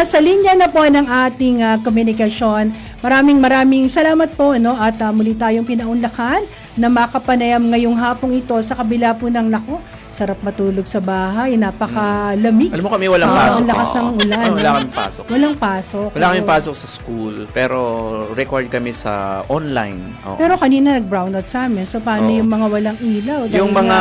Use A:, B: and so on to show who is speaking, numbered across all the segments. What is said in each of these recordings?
A: nasa linya na po ng ating komunikasyon. Maraming salamat po, no? At muli tayong pinaunlakan na makapanayam ngayong hapong ito sa kabila po ng sarap matulog sa bahay, napakalamig.
B: Alam mo kami walang pasok.
A: Ang lakas ng ulan.
B: Wala kami pasok.
A: Walang pasok.
B: Wala kami pasok sa school, pero record kami sa online. Oo.
A: Pero kanina nag-brownout sa amin. So paano yung mga walang ilaw?
B: Yung mga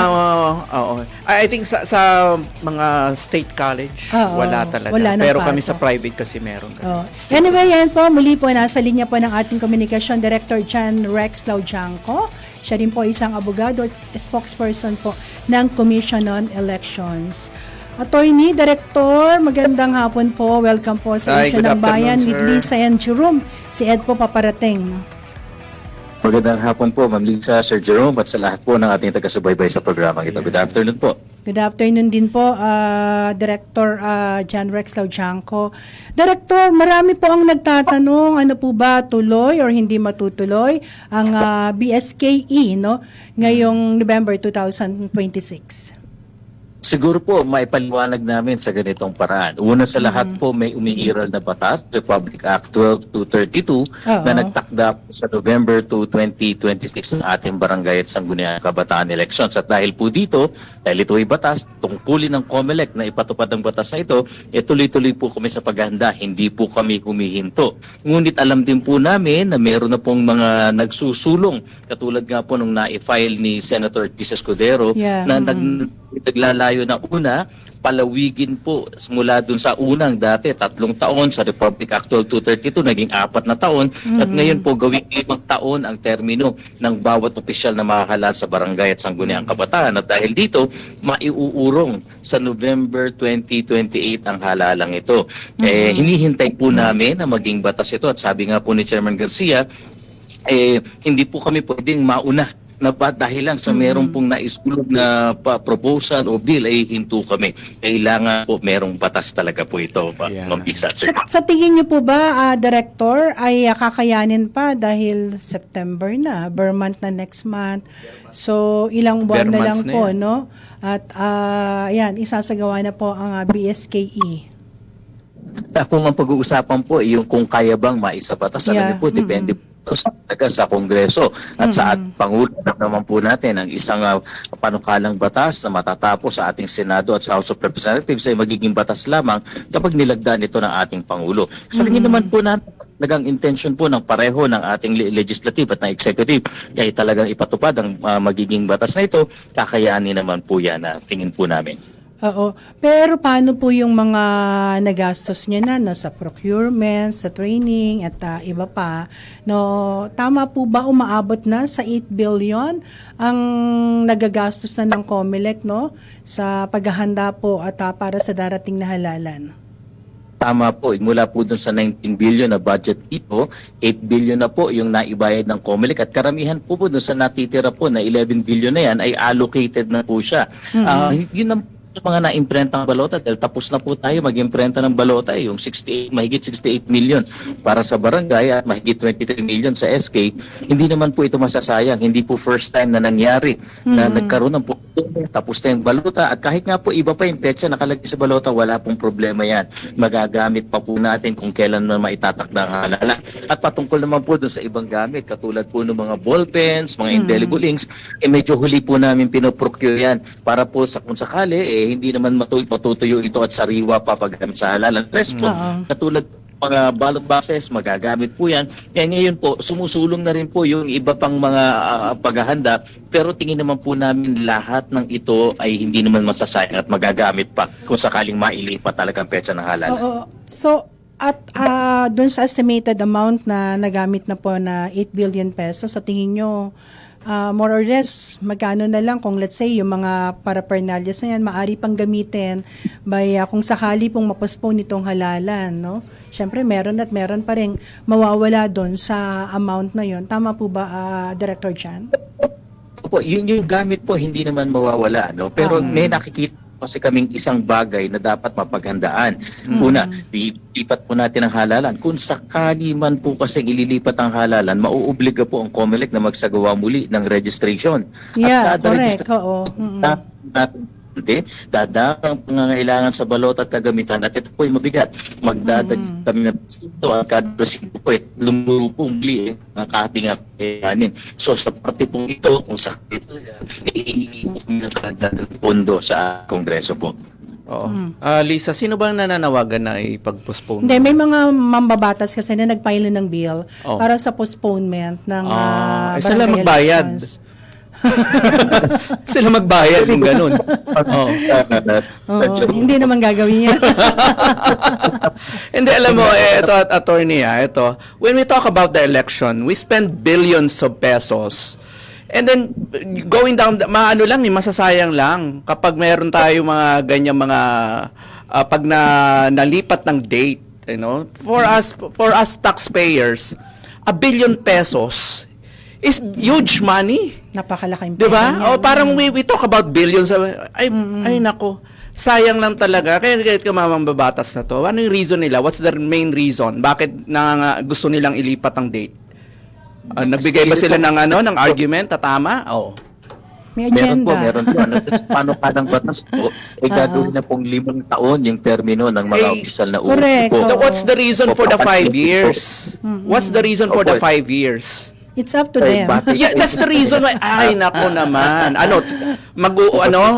B: I think sa mga state college wala talaga.
A: Wala
B: pero
A: pasok.
B: kami sa private kasi meron kami.
A: Anyway, yan po, muli po nasa linya po ng ating Communication Director John Rex Laujanco. Siya rin po isang abogado at spokesperson po ng Commission on Elections. Attorney, Director, magandang hapon po. Welcome po sa Isyu ng Bayan with Lisa and Jerome. Si Ed po paparating.
C: Magandang hapon po, Ma'am Lisa, Sir Jerome, at sa lahat po ng ating taga-subaybay sa programang ito. Good afternoon po.
A: Good afternoon din po, Director John Rex Laujanco. Director, marami po ang nagtatanong, ano po ba tuloy or hindi matutuloy ang BSKE ngayong November 2026?
C: Siguro po, maipaliwanag namin sa ganitong paraan. Una sa lahat po, may umiiral na batas, Republic Act 12232, na nagtakda po sa November 2, 2026 sa ating barangay at sangguniang kabataan elections. At dahil po dito, dahil ito ay batas, tungkulin ng COMELEC na ipatupad ang batas na ito, tuloy-tuloy po kami sa paghahanda, hindi po kami humihinto. Ngunit alam din po namin na meron na pong mga nagsusulong, katulad nga po nung na-file ni Senator Chis Escudero, na naglalayo na una, palawigin po mula dun sa unang dati, 3 taon sa Republic Act 232, naging 4 na taon, at ngayon po gawing 5 taon ang termino ng bawat opisyal na makahalal sa barangay at sangguniang kabataan. At dahil dito, maiuurong sa November 2028 ang halalang ito. Hinihintay po namin na maging batas ito, at sabi nga po ni Chairman Garcia, hindi po kami pwedeng mauna na dahil lang sa meron pong naisulog na proposal o bill ay hinto kami. Kailangan po merong batas talaga po ito.
A: Sa tingin niyo po ba, Director, ay kakayanin pa dahil September na, bare month na next month. So ilang buwan na lang po, no? At yan, isasagawa na po ang BSKE.
C: Kung ang pag-uusapan po, yung kung kaya bang maisabatas, alam niyo po, depende po sa Kongreso at sa Pangulo naman po natin ang isang panukalang batas na matatapos sa ating Senado at sa House of Representatives ay magiging batas lamang kapag nilagdaan ito ng ating Pangulo. Sa tingin naman po natin, nagang intention po ng pareho ng ating legislative at ng executive ay talagang ipatupad ang magiging batas na ito, kakayanin naman po yan na tingin po namin.
A: Oo. Pero paano po yung mga nagastos niya na sa procurement, sa training at iba pa? No, tama po ba umaabot na sa 8 billion ang nagagastos na ng COMELEC sa paghahanda po at para sa darating na halalan?
C: Tama po, mula po dun sa 19 billion na budget ito, 8 billion na po yung naibayad ng COMELEC at karamihan po doon sa natitira po na 11 billion na yan ay allocated na po siya. Yun ang mga na-imprenta ng balota dahil tapos na po tayo mag-imprenta ng balota yung mahigit 68 million para sa barangay at mahigit 23 million sa SK. Hindi naman po ito masasayang. Hindi po first time na nangyari na nagkaroon ng tapos na yung balota at kahit nga po iba pa yung petsa nakalagay sa balota, wala pong problema yan. Magagamit pa po natin kung kailan na maitatakda ang halalan. At patungkol naman po dun sa ibang gamit katulad po ng mga ballpens, mga indelible inks, medyo huli po namin pinoprocure yan para po sa kung sakali hindi naman matutuyo ito at sariwa pa paggamit sa halalan. Rest po, katulad mga ballot boxes, magagamit po yan. Kaya ngayon po, sumusulong na rin po yung iba pang mga paghahanda, pero tingin naman po namin lahat ng ito ay hindi naman masasayang at magagamit pa kung sakaling mailipat talagang petsa ng halalan.
A: So, at doon sa estimated amount na nagamit na po na 8 billion pesos, sa tingin nyo, more or less, magkano na lang kung let's say yung mga paraphernalias na yan, maaari pang gamitin by kung sakali pong mapostpone itong halalan, no? Siyempre, meron pa rin mawawala doon sa amount na yon. Tama po ba, Director Jan?
C: Opo, yung gamit po hindi naman mawawala, no? Pero may nakikita kasi kaming isang bagay na dapat mapaghandaan. Una, ilipat po natin ang halalan. Kung sakali man po kasi ililipat ang halalan, mauobliga po ang COMELEC na magsagawa muli ng registration.
A: Yeah,
C: at kada
A: correct. Oo.
C: dadaan ang pangangailangan sa balota at kagamitan at ito po ay mabigat. Magdadag kami ng ito at kada resibo po lumuro po muli ang kating kayanin. So sa parte po ito, kung sa ito, iinili po kami ng karagdagang pondo sa Kongreso po.
B: Oo. Lisa, sino bang nananawagan na ipag-postpone?
A: Hindi, may mga mambabatas kasi na nag-file ng bill
B: Oh.
A: para sa postponement ng
B: sila
A: barangay
B: magbayad.
A: elections.
B: Sila magbayad kung ganun. Oo.
A: Oo, hindi naman gagawin yan.
B: Hindi, alam mo, ito at attorney, ito. When we talk about the election, we spend billions of pesos. And then, going down, maano lang, masasayang lang kapag meron tayo mga ganyan mga, pag nalipat ng date, you know, for us taxpayers, 1 billion pesos is huge money.
A: Napakalaking
B: Di ba?
A: pera niyan.
B: O parang we talk about billions. Ay nako. Sayang lang talaga. Kaya kahit mamambabatas na to. Ano yung reason nila? What's the main reason? Bakit gusto nilang ilipat ang date? Nagbigay ba sila ng argument? Tatama? Oo.
A: May agenda.
C: Meron po. Paano ka ng batas po? Gagawin na pong 5 taon yung termino ng mga opisyal na
A: correct.
C: po.
B: So what's the reason for the 5 years? What's the reason for the 5 years?
A: It's up to them.
B: Yeah, that's the reason why. Ay, nako naman.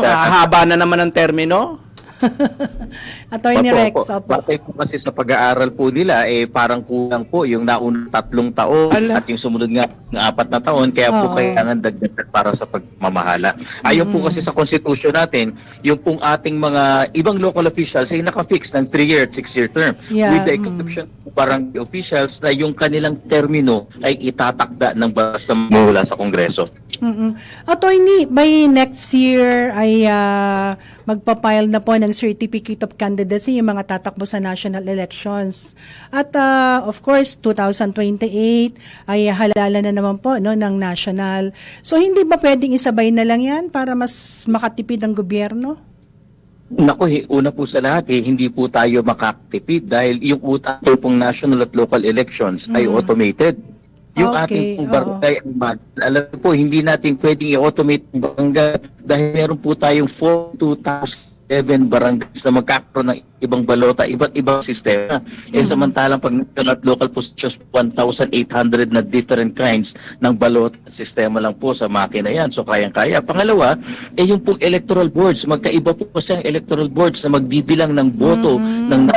B: Haba na naman ang termino?
A: Attorney Rex, opo.
C: Batay po kasi sa pag-aaral po nila, parang kulang po yung naunang 3 taon
B: Ala.
C: at yung sumunod nga ng 4 na taon, kaya po
A: Oo.
C: kailangan dagdag para sa pagmamahala. Ayon po kasi sa konstitusyon natin, yung pong ating mga ibang local officials ay naka-fix ng 3-year at 6-year term.
A: Yeah.
C: With the exception ng barangay officials na yung kanilang termino ay itatakda ng basta mula sa Kongreso.
A: Attorney, by next year ay magpapile na po ng Certificate of Candidacy yung mga tatakbo sa national elections. At of course, 2028 ay halala na naman po ng national. So hindi ba pwedeng isabay na lang yan para mas makatipid ang gobyerno?
C: Naku, una po sa lahat, hindi po tayo makakatipid dahil yung ating pong national at local elections ay automated. Yung
A: Okay,
C: ating pong barangay, alam niyo po, hindi natin pwedeng i-automate ang barangay dahil meron po tayong 42,007 barangays na magkakaroon ng ibang balota, iba't ibang sistema. Samantalang pag national at local positions, 1,800 na different kinds ng balota sistema lang po sa makina yan. So, kayang-kaya. Pangalawa, yung pong electoral boards. Magkaiba po kasi ang electoral boards na magbibilang ng boto ng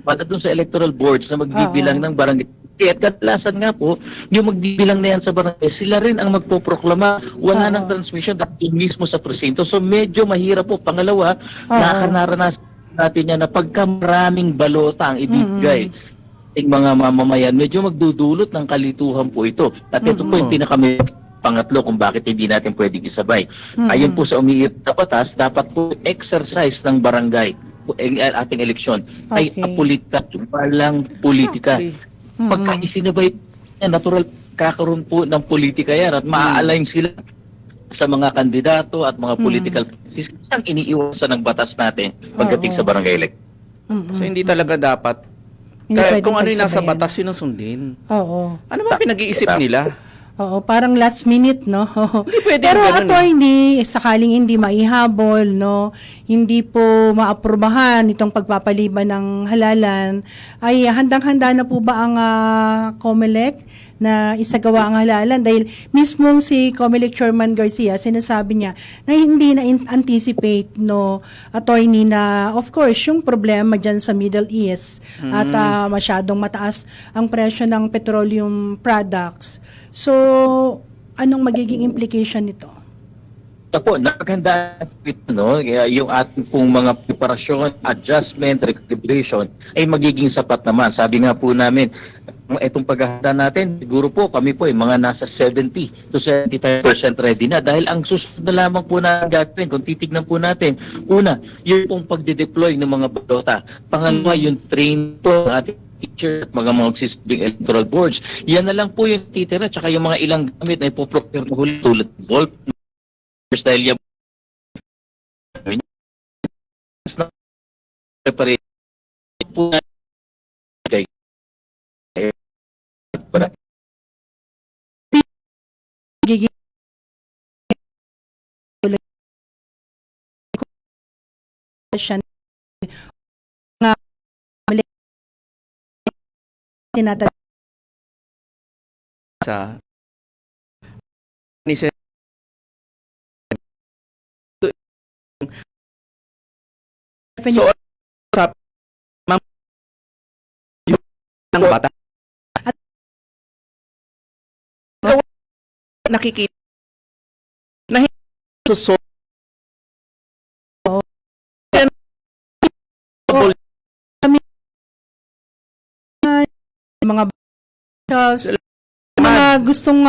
C: para dun sa electoral boards na magbibilang ng barangay. At kadalasan nga po, yung magbibilang na yan sa barangay, sila rin ang magpoproklama. Wala ng transmission dahil mismo sa presinto. So, medyo mahirap po. Pangalawa, nakaranasan natin yan na pagka maraming balota ang ibigay ng mga mamamayan, medyo magdudulot ng kalituhan po ito. At ito po yung pangatlo kung bakit hindi natin pwedeng isabay. Ayon po sa umiirap na batas, dapat po exercise ng barangay ating eleksyon ay apolitika, walang politika. Pagka isinabay, natural kakaroon po ng politika yan at maa-align sila sa mga kandidato at mga political parties ang iniiwasan ng batas natin pagdating sa barangay election.
B: So hindi talaga dapat. Kung ano yung nasa batas, yun ang sundin.
A: Oo.
B: Ano ba pinag-iisip nila?
A: Oo, parang last minute, no?
B: Hindi pwede
A: Pero
B: ganun,
A: attorney, sakaling hindi maihabol, no? Hindi po maaprubahan itong pagpapaliban ng halalan, ay handang-handa na po ba ang COMELEC na isagawa ang halalan? Dahil mismong si COMELEC Chairman Garcia, sinasabi niya na hindi na anticipate, no, attorney, na of course, yung problema dyan sa Middle East at masyadong mataas ang presyo ng petroleum products. So, anong magiging implication nito?
C: Ako, nakaganda yung ating pong mga preparasyon, adjustment, recalibration ay magiging sapat naman. Sabi nga po namin, itong paghahanda natin, siguro po kami po mga nasa 70 to 75% ready na dahil ang susunod na lamang po na gagawin, kung titignan po natin, una, yung pong pagde-deploy ng mga balota. Pangalawa, yung train po ng ating teacher at mga existing electoral boards. Yan na lang po yung titira tsaka yung mga ilang gamit na ipoprocure na huli tulad ng volt, dahil yung preparation po na
A: Magiging siya nga tinatag
B: sa ni Sen- So, sa ma'am, yung ng bata. At nakikita na hindi suso
A: mga mga gustong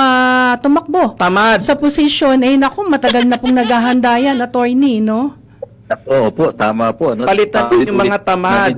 A: tumakbo
B: tamad.
A: sa posisyon, naku, matagal na pong naghahanda yan, attorney, no?
C: Opo, tama po. No?
B: Palitan yung mga tamad.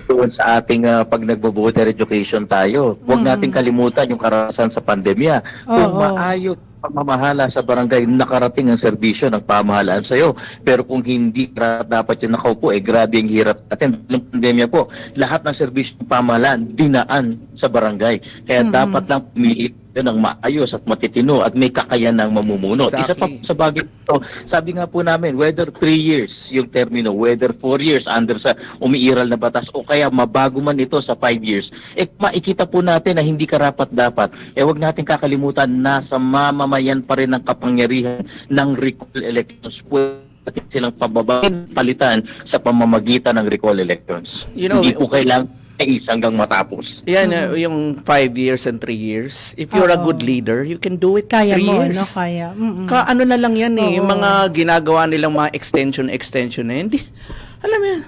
C: Doon sa ating pag nagbo-voter education tayo, huwag nating kalimutan yung karanasan sa pandemya. Kung
A: Oo.
C: maayos pamamahala sa barangay, nakarating ang serbisyo ng pamahalaan sa iyo. Pero kung hindi dapat yung nakaupo, grabe ang hirap natin. Ng pandemya po, lahat ng serbisyo ng pamahalaan dinaan sa barangay. Kaya dapat lang pumili ng maayos at matitino at may kakayanang mamumuno. Isa pa
B: Exactly.
C: sa bagay ito, sabi nga po namin, whether 3 years yung termino, whether 4 years under sa umiiral na batas o kaya mabago man ito sa 5 years, makikita po natin na hindi karapat-dapat. Huwag natin kakalimutan na sa mamamayan pa rin ang kapangyarihan ng recall elections. Pwede silang palitan sa pamamagitan ng recall elections.
B: You know,
C: hindi po kailangan hanggang matapos.
B: Yan, yung 5 years and 3 years. If you're a good leader, you can do it
A: Kaya
B: 3
A: mo,
B: years.
A: no? Kaya.
B: Ano na lang yan Yung
A: Oo.
B: mga ginagawa nilang mga extension na hindi, alam mo yan,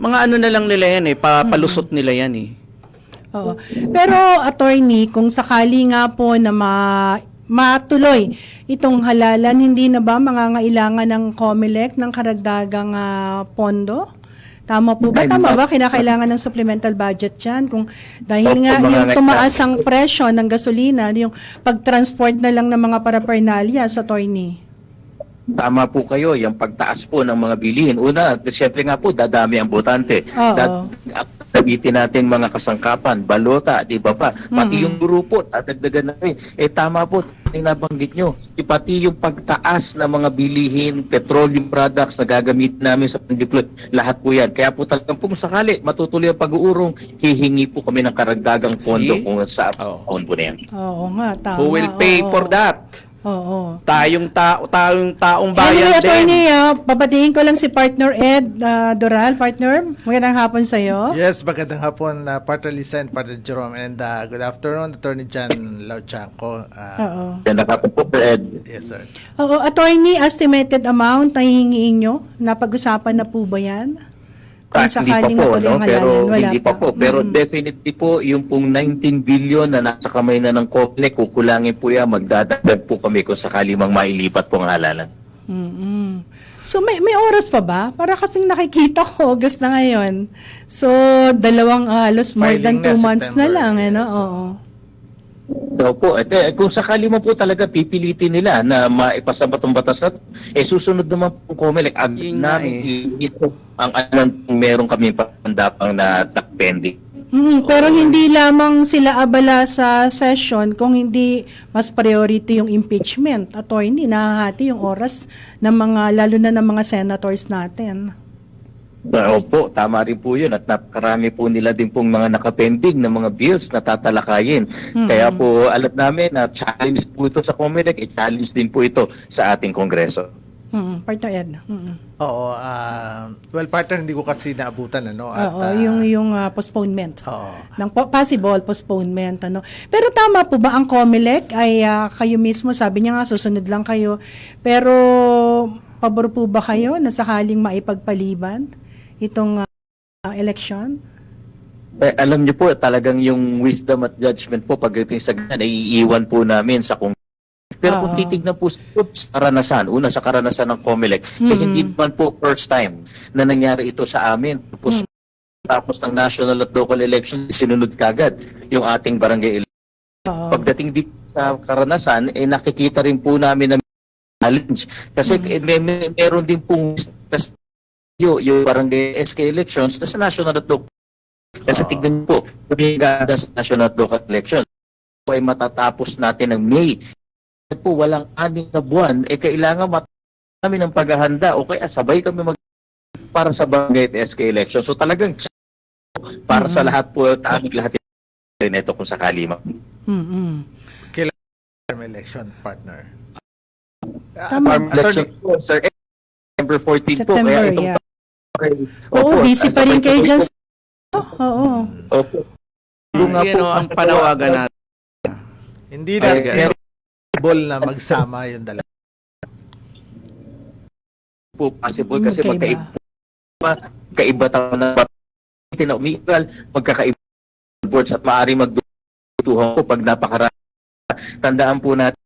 B: mga ano na lang nila yan palusot nila yan
A: Oo. Pero, attorney, kung sakali nga po na matuloy itong halalan, hindi na ba mangangailangan ng COMELEC ng karagdagang pondo? Tama po ba? Tama ba? Kinakailangan ng supplemental budget dyan? Kung dahil
C: Opo,
A: nga
C: mga
A: yung
C: nagka-
A: tumaas ang presyo ng gasolina, yung pag-transport na lang ng mga paraphernalia sa attorney.
C: Tama po kayo, yung pagtaas po ng mga bilihin. Una, siyempre nga po, dadami ang botante.
A: Oo.
C: Sabitin natin mga kasangkapan, balota, di ba pa? Pati yung grupo, dadagdagan natin. Tama po, yung nabanggit nyo. Pati yung pagtaas ng mga bilihin, petroleum products na gagamit namin sa pandiploy, lahat po yan. Kaya po talagang kung sakali, matutuloy ang pag-uurong, hihingi po kami ng karagdagang pondo
B: See?
C: kung sa
B: Oo.
C: taon po na yan.
A: Oo nga, tama.
B: Who will pay
A: Oo.
B: for that?
A: Oo.
B: Tayong taong
A: Anyway,
B: bayan
A: attorney,
B: din.
A: babatiin ko lang si partner Ed Doral. Partner, magandang hapon sa iyo.
D: Yes, magandang hapon, Partner Lisa and Partner Jerome. And good afternoon, Attorney John Lauchanco.
A: Oo.
C: Yan po, Ed.
D: Yes, sir.
A: Oo, attorney, estimated amount na hihingiin nyo? Napag-usapan na po ba yan? Kung sakaling matuloy ang
C: pero
A: halalan, wala
C: hindi pa po. Pero definitely po, yung pong 19 billion na nasa kamay na ng COMELEC, kukulangin po yan, magdadagdag po kami kung sakali mang mailipat po ang halalan.
A: So may oras pa ba? Para kasing nakikita ko, August na ngayon. So, halos more than
D: Filing
A: 2
D: na
A: months na
D: September,
A: lang.
D: yes.
A: Oo.
C: So po, kung sakali mo po talaga pipilitin nila na maipasa batong batas na, susunod naman po COMELEC.
B: Yun nga
C: Ito ang meron kami pandapang na pending.
A: Pero hindi lamang sila abala sa session kung hindi mas priority yung impeachment. Attorney, nahahati yung oras ng mga, lalo na ng mga senators natin.
C: Opo, tama rin po yun at napakarami po nila din pong mga nakapending na mga bills na tatalakayin. Kaya po alam namin na challenge po ito sa COMELEC, challenge din po ito sa ating Kongreso.
A: Partner Ed.
D: Oo, well, partner, hindi ko kasi naabutan, ano? At,
A: Oo, yung postponement.
D: Oo.
A: Ng possible postponement. Pero tama po ba ang COMELEC ay kayo mismo, sabi niya nga susunod lang kayo. Pero pabor po ba kayo na sakaling maipagpaliban itong election?
C: Alam niyo po, talagang yung wisdom at judgment po pagdating sa ganyan, naiiwan po namin sa Kongreso. Pero kung titignan po sa karanasan, una sa karanasan ng COMELEC, hindi naman po first time na nangyari ito sa amin. Tapos ng national at local election, sinunod kagad yung ating barangay election. Pagdating dito sa karanasan, nakikita rin po namin na challenge. Kasi meron din pong yung barangay SK elections na sa national at local. Kasi tignan po, kumigada sa national at local elections. So, ay matatapos natin ng May. Po walang 6 na buwan, kailangan namin ng paghahanda o kaya sabay kami para sa barangay at SK election. So talagang para sa lahat po, aming lahat ito kung sakali
D: Term election, partner.
A: Tama.
C: Farm election po, sir, September 14
A: September,
C: po. Kaya itong
A: yeah. Oo, busy pa rin kayo dyan. Oo.
C: Opo.
B: Ang panawagan natin.
D: Hindi na possible na magsama yung dalawa.
C: Po possible kasi
A: Magkaiba.
C: magkaiba tayo na umiiral, magkakaiba boards at maaari magdutuhan po pag napakarami. Tandaan po natin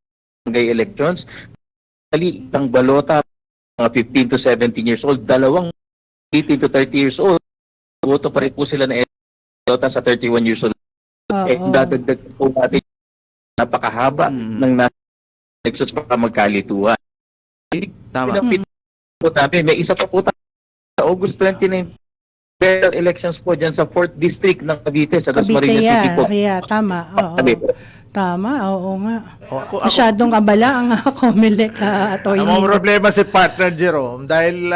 C: barangay elections, isang balota, mga 15 to 17 years old, dalawang 18 to 30 years old, boto pa rin po sila na balota sa 31 years old. Dadagdag po natin napakahaba ng elections para magkalituhan.
B: Tama.
C: Po natin, may isa pa po tayo sa August 29 federal elections po dyan sa 4th District ng Cavite sa Dasmariñas City po.
A: Yeah, tama. Oo. Tama, oo nga.
D: Ako,
A: Masyadong abala ang COMELEC, Atty.
D: ang problema si partner Jerome dahil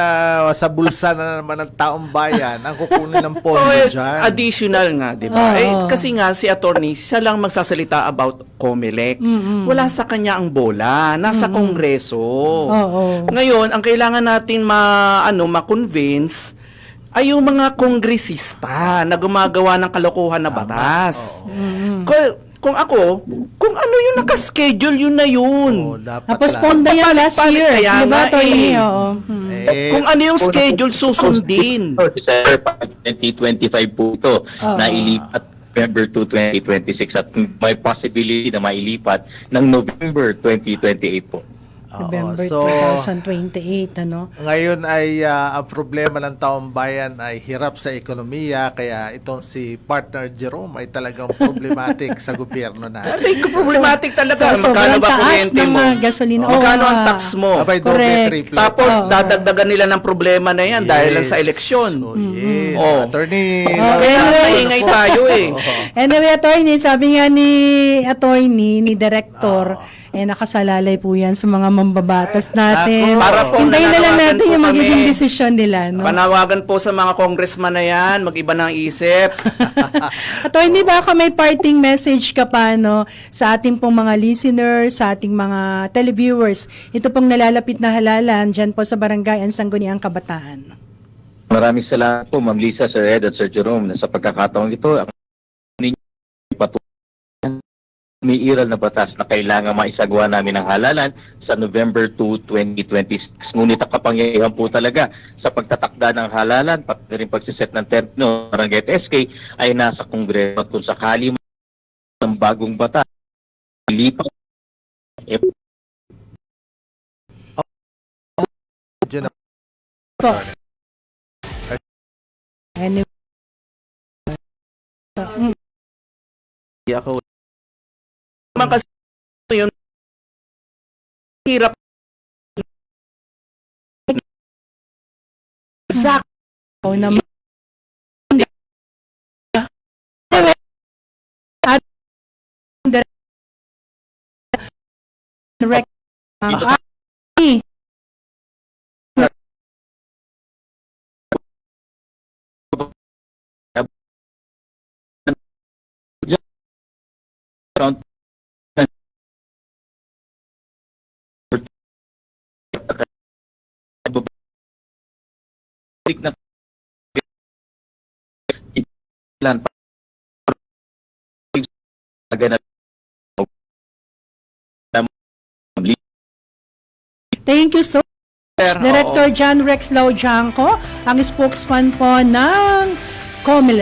D: sa bulsa na naman ng taong bayan ang kukunin ng pondo dyan.
B: Additional nga, di ba? Kasi nga si attorney, siya lang magsasalita about COMELEC. Wala sa kanya ang bola, nasa Kongreso. Ngayon, ang kailangan natin ma-convince ay yung mga kongresista na gumagawa ng kalokohan na batas. Kung ano yung nakaschedule, yun na yun.
D: Dapat
A: Napostpone na yan last year.
B: Kaya
A: Di ba,
B: nga
A: Atty.?
B: Kung ano yung schedule, susundin.
C: December 2025 po ito, nailipat November 2, 2026 at may possibility na mailipat ng November 2028 po.
A: November
D: so,
A: 2028, ano?
D: Ngayon ay ang problema ng taong bayan ay hirap sa ekonomiya, kaya itong si partner Jerome ay talagang problematic sa gobyerno na.
B: Problematic talaga.
A: So,
B: Magkano
A: sobrang
B: ba
A: taas
B: kuryente
A: ng
B: mo?
A: mga gasolina.
B: Magkano ang tax mo?
D: Abay, doble,
A: Correct.
D: triple.
B: Tapos dadagdagan nila ng problema na yan dahil lang sa eleksyon.
D: Yes.
B: Kaya
D: Attorney.
B: naingay tayo eh.
A: Anyway, Atty., sabi nga ni Atty., ni Director, nakasalalay po yan sa mga mambabatas natin.
B: Para po,
A: Hintayin na lang
B: nananawagan
A: natin
B: po
A: yung magiging
B: kami.
A: desisyon nila. No?
B: Panawagan po sa mga congressman na yan, mag-iba ng isip.
A: Atty., baka may parting message ka pa sa ating pong mga listeners, sa ating mga televiewers. Ito pong nalalapit na halalan dyan po sa Barangay Sangguniang Kabataan.
C: Maraming salamat po, Ma'am Lisa, Sir Ed at Sir Jerome, sa pagkakataong ito. Ang umiiral na batas na kailangan maisagawa namin ng halalan sa November 2, 2026. Ngunit ang kapangyarihan po talaga sa pagtatakda ng halalan, pati rin pagsiset ng termino ng Barangay at SK ay nasa Kongreso at kung sakali ng bagong batas, lipat
A: Po. Anyway.
B: Ako. Naman kasi yun, hirap.
A: Ikaw naman.
C: around na plan
A: Thank you so much, Director John Rex Laujanco, ang spokesman po ng COMELEC.